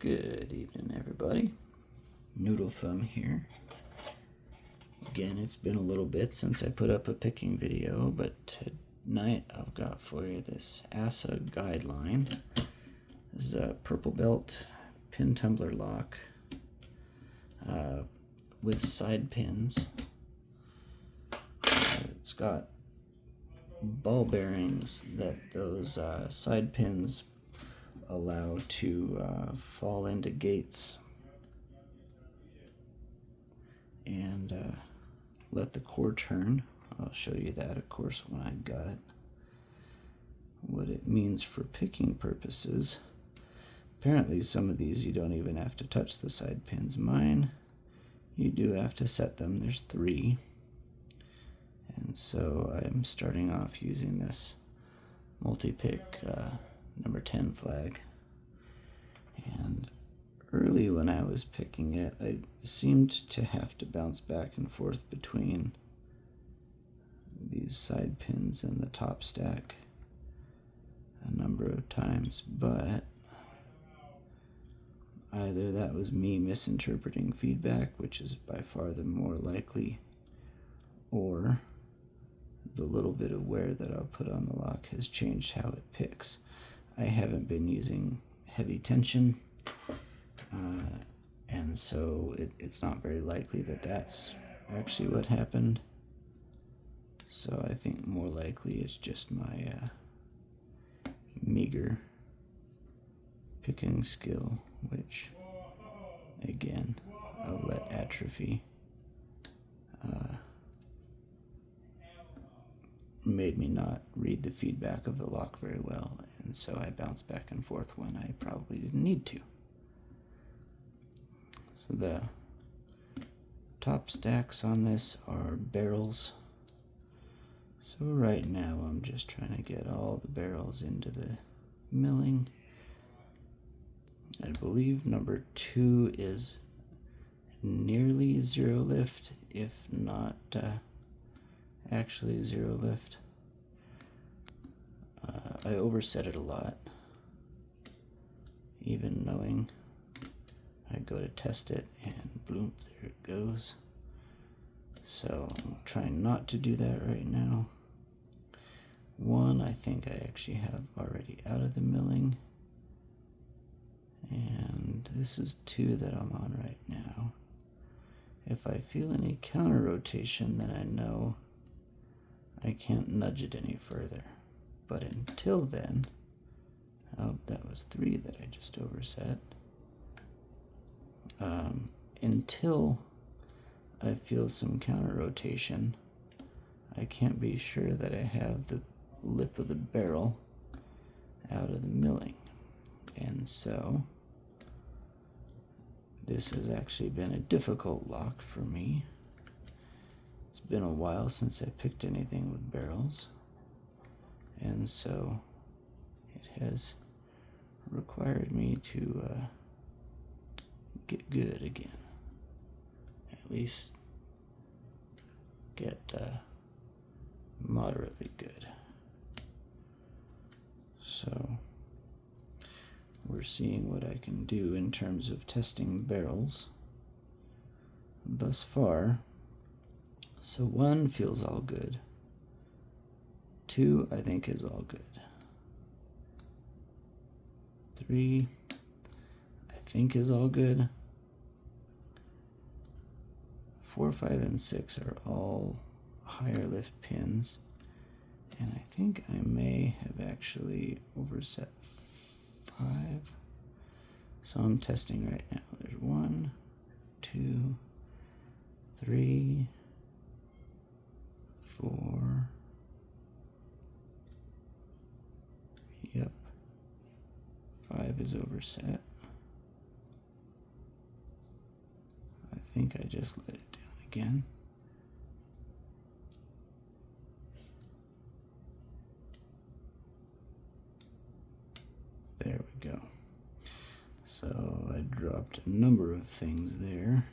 Good evening, everybody. Noodle Thumb here. Again, it's been a little bit since I put up a picking video, but tonight I've got for you this ASSA Guideline. This is a purple belt pin tumbler lock with side pins. It's got ball bearings that those side pins allow to fall into gates and let the core turn. I'll show you that, of course, when I got what it means for picking purposes. Apparently some of these you don't even have to touch the side pins. Mine, you do have to set them. There's 3. And so I'm starting off using this multi-pick number 10 flag. And early when I was picking it, I seemed to have to bounce back and forth between these side pins and the top stack a number of times, but either that was me misinterpreting feedback, which is by far the more likely, or the little bit of wear that I'll put on the lock has changed how it picks. I haven't been using heavy tension, and so it's not very likely that that's actually what happened. So I think more likely it's just my meager picking skill, which again I'll let atrophy. Made me not read the feedback of the lock very well, and so I bounced back and forth when I probably didn't need to. So the top stacks on this are barrels. So right now I'm just trying to get all the barrels into the milling. I believe number 2 is nearly 0 lift, if not actually 0 lift. I overset it a lot, even knowing I go to test it and bloop, there it goes. So I'm trying not to do that right now. 1 I think I actually have already out of the milling, and this is 2 that I'm on right now. If I feel any counter rotation, then I know I can't nudge it any further. But until then, oh, that was 3 that I just overset. Until I feel some counter rotation, I can't be sure that I have the lip of the barrel out of the milling. And so this has actually been a difficult lock for me. It's been a while since I picked anything with barrels, and so it has required me to get good again. At least get moderately good. So we're seeing what I can do in terms of testing barrels thus far. So 1 feels all good. 2 I think is all good. 3 I think is all good. 4, 5, and 6 are all higher lift pins, and I think I may have actually overset 5. So I'm testing right now. There's 1, 2, 3, 4. Yep. 5 is overset. I think I just let it down again. There we go. So I dropped a number of things there.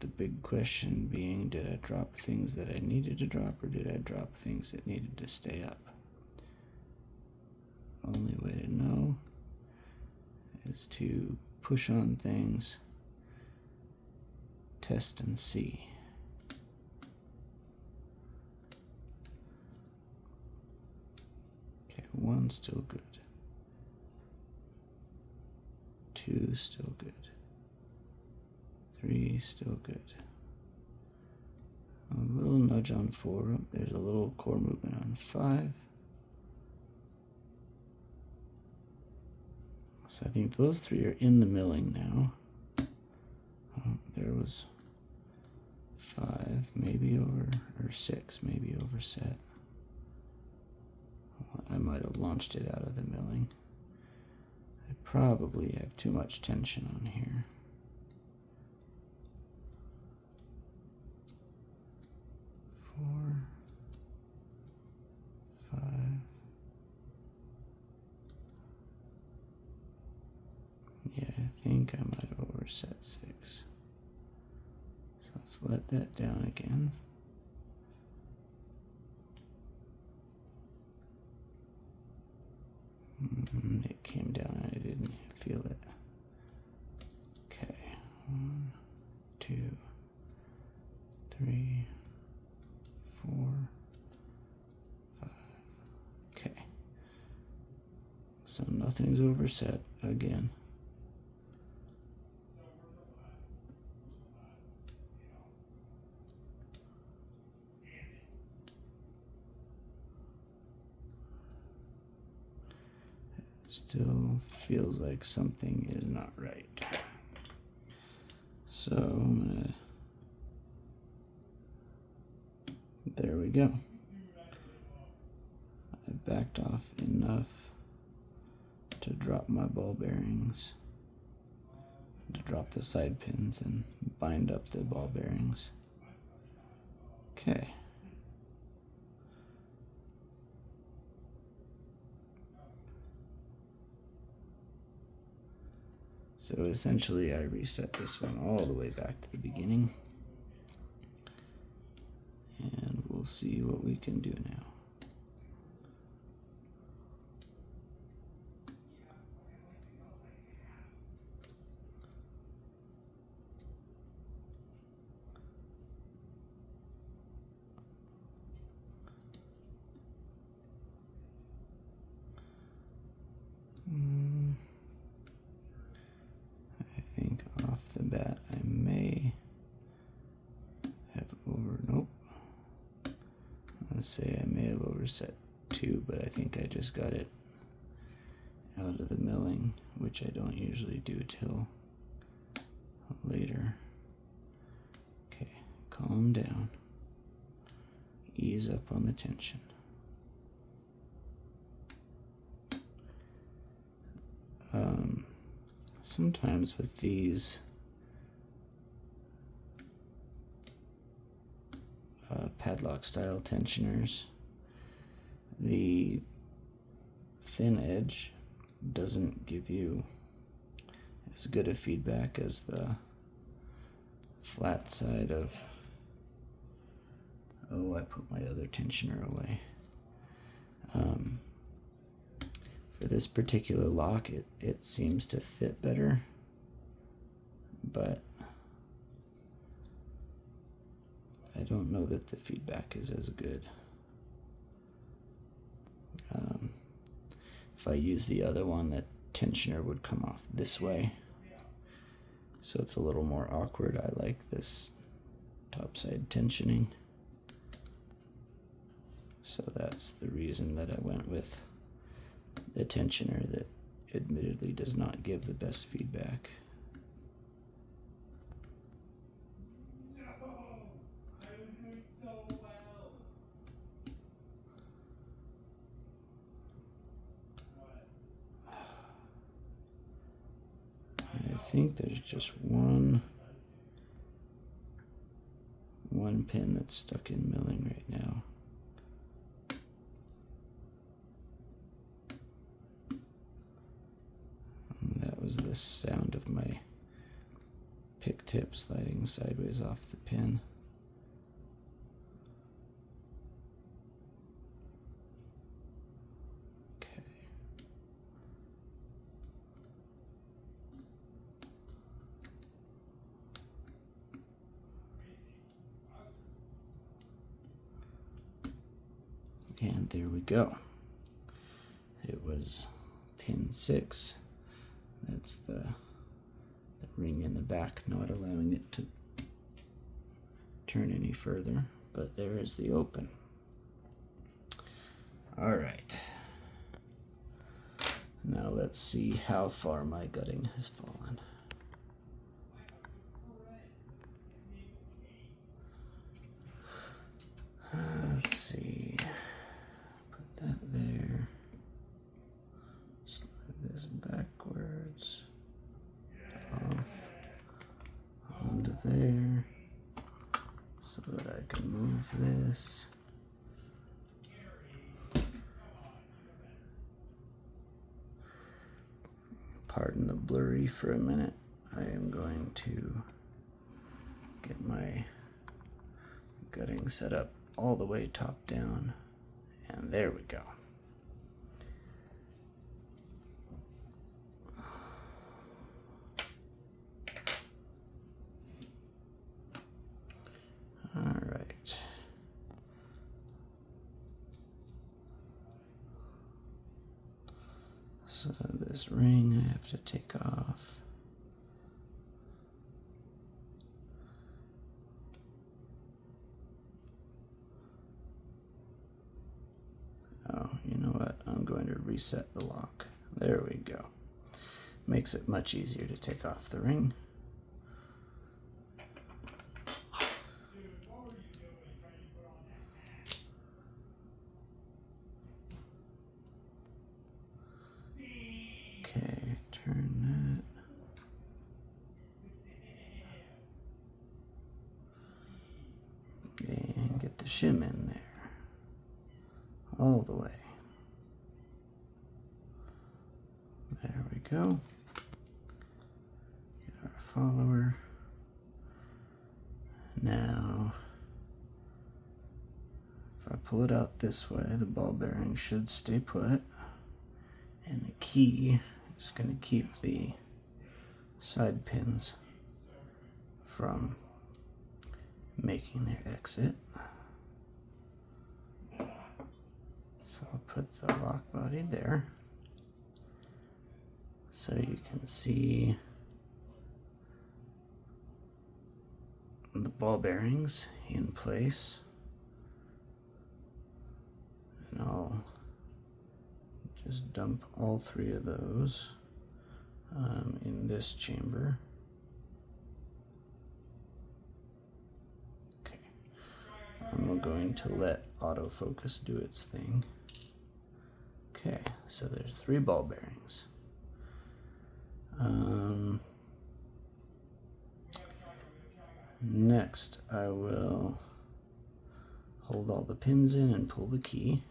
The big question being, did I drop things that I needed to drop, or did I drop things that needed to stay up? Only way to know is to push on things, test and see. Okay, 1 still good. 2 still good. 3 still good. A little nudge on 4. There's a little core movement on 5. So I think those 3 are in the milling now. Oh, there was 5, maybe over, or 6, maybe overset. I might have launched it out of the milling. I probably have too much tension on here. 4, 5. Yeah, I think I might have overset 6. So let's let that down again. It came down and I didn't feel it. Okay, 1, 2, 3, 4, 5. Okay. So nothing's overset again. Still feels like something is not right. So there we go. I backed off enough to drop my ball bearings, to drop the side pins and bind up the ball bearings. Okay. So essentially I reset this one all the way back to the beginning. And we'll see what we can do now. I think off the bat I may have nope. Let's say I may have overset 2, but I think I just got it out of the milling, which I don't usually do till later. Okay, calm down. Ease up on the tension. Sometimes with these padlock style tensioners, the thin edge doesn't give you as good a feedback as the flat side of, oh, I put my other tensioner away. For this particular lock, it seems to fit better, but I don't know that the feedback is as good. If I use the other one, that tensioner would come off this way, so it's a little more awkward. I like this topside tensioning, so that's the reason that I went with the tensioner that admittedly does not give the best feedback. I think there's just one pin that's stuck in milling right now. And that was the sound of my pick tip sliding sideways off the pin. Okay. And there we go. It was pin 6. That's the ring in the back, not allowing it to turn any further, but there is the open. All right. Now let's see how far my gutting has fallen. Let's see. Put that there. Slide this backwards. Off. Onto there. So that I can move this. Pardon the blurry for a minute. I am going to get my gutting set up all the way top down, and there we go. All right. So this ring I have to take off. Oh, you know what? I'm going to reset the lock. There we go. Makes it much easier to take off the ring. Okay, turn that. And get the shim in there. All the way. There we go. Get our follower. Now, if I pull it out this way, the ball bearing should stay put. And the key is going to keep the side pins from making their exit. So I'll put the lock body there so you can see the ball bearings in place. And I'll just dump all 3 of those in this chamber. Okay, I'm going to let autofocus do its thing. Okay, so there's 3 ball bearings. Next, I will hold all the pins in and pull the key.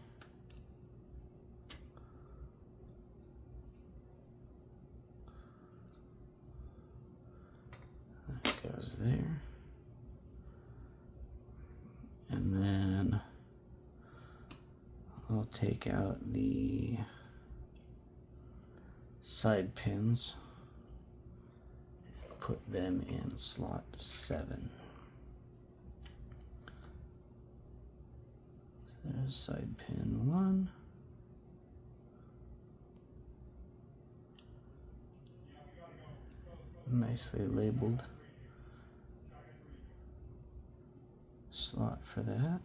That goes there. And then I'll take out the side pins and put them in slot 7. So there's side pin 1. Nicely labeled slot for that.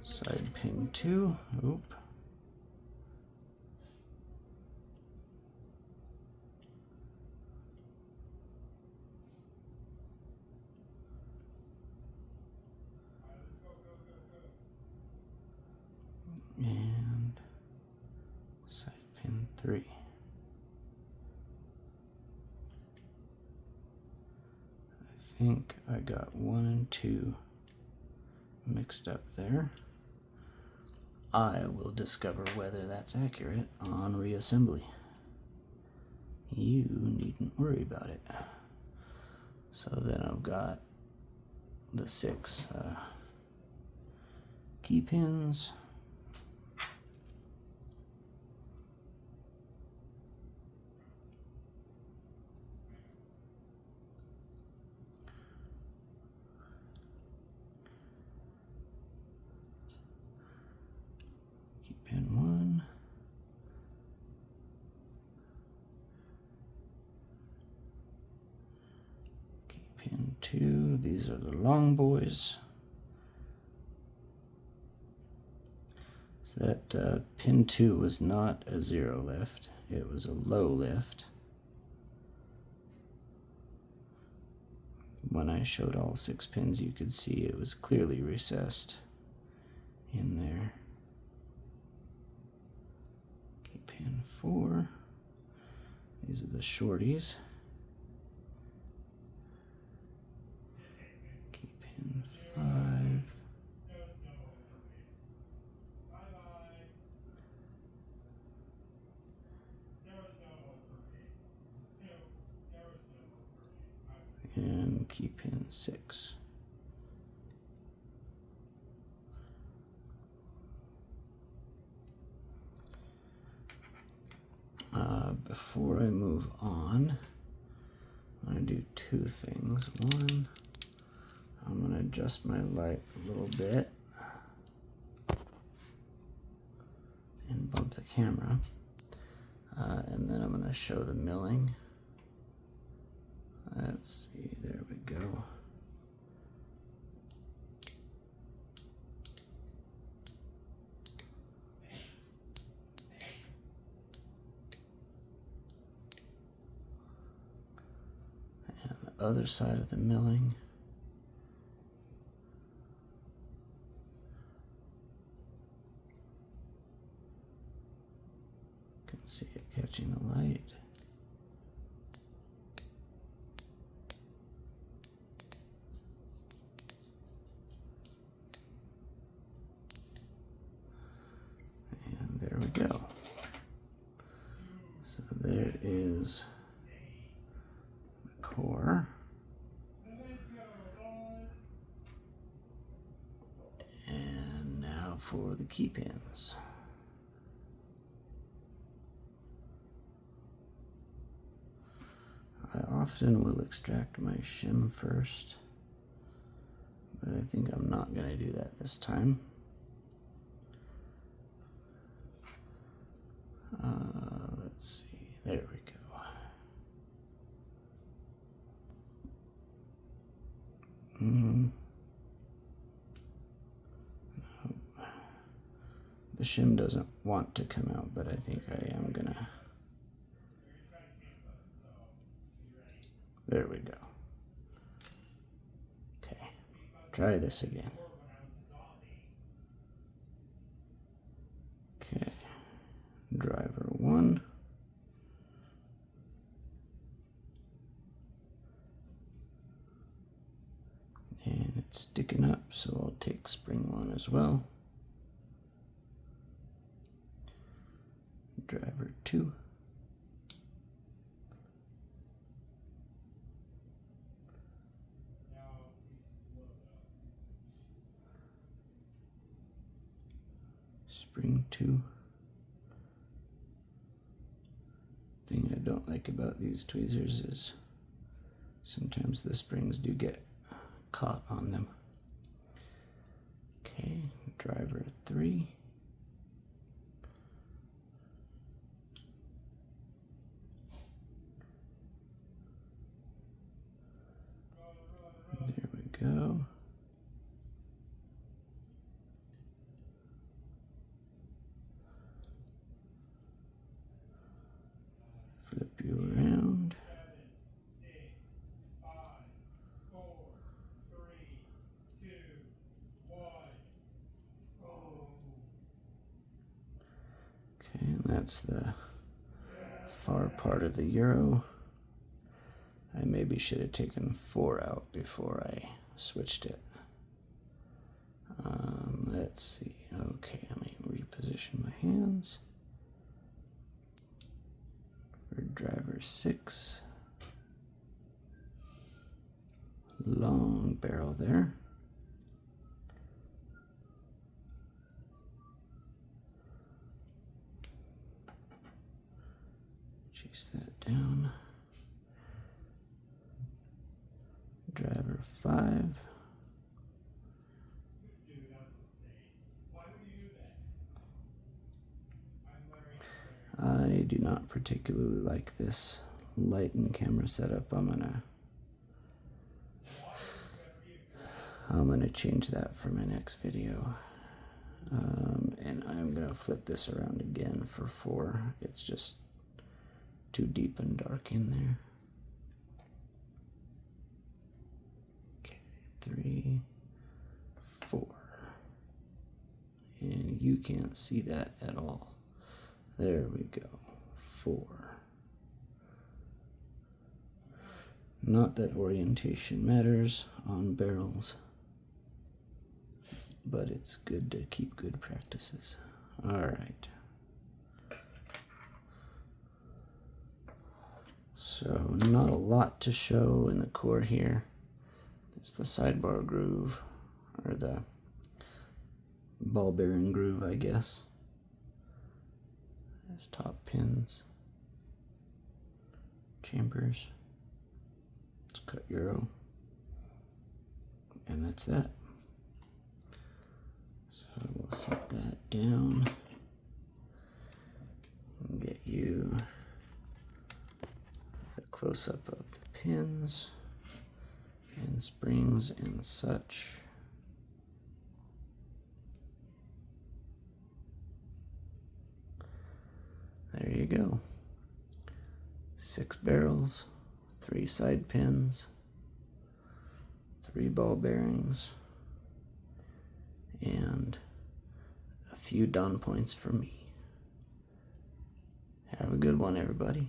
Side pin 2. Oop. And side pin 3. I think I got 1 and 2 mixed up there. I will discover whether that's accurate on reassembly. You needn't worry about it. So then I've got the 6 key pins. 2. These are the long boys. So that pin 2 was not a 0 lift, it was a low lift. When I showed all 6 pins, you could see it was clearly recessed in there. Okay, pin 4. These are the shorties. Okay, pin 5. And key pin 6. Before I move on, I'm going to do 2 things. One, I'm going to adjust my light a little bit and bump the camera. And then I'm going to show the milling. Let's see, there we go. And the other side of the milling. You can see it catching the light. There we go. So there is the core. And now for the key pins. I often will extract my shim first, but I think I'm not going to do that this time. Let's see, there we go. No. The shim doesn't want to come out, but I think I am gonna. There we go. Okay, try this again. Okay, driver 1. And it's sticking up, so I'll take spring 1 as well. Driver 2. Spring 2. Thing I don't like about these tweezers is sometimes the springs do get caught on them. Okay, driver 3. There we go. Flip you around. Okay, and that's the far part of the Euro. I maybe should have taken 4 out before I switched it. Let's see. Okay, let me reposition my hands. For driver 6. Long barrel there. Chase that down. Driver 5. I do not particularly like this light and camera setup. I'm gonna I'm going to change that for my next video. And I'm going to flip this around again for 4. It's just too deep and dark in there. Okay, 3, 4. And you can't see that at all. There we go. 4. Not that orientation matters on barrels, but it's good to keep good practices. All right. So not a lot to show in the core here. There's the sidebar groove, or the ball bearing groove, I guess. There's top pins, chambers. Let's cut Euro, and that's that. So we'll set that down and get you a close-up of the pins and springs and such. There you go. 6 barrels, 3 side pins, 3 ball bearings, and a few done points for me. Have a good one, everybody.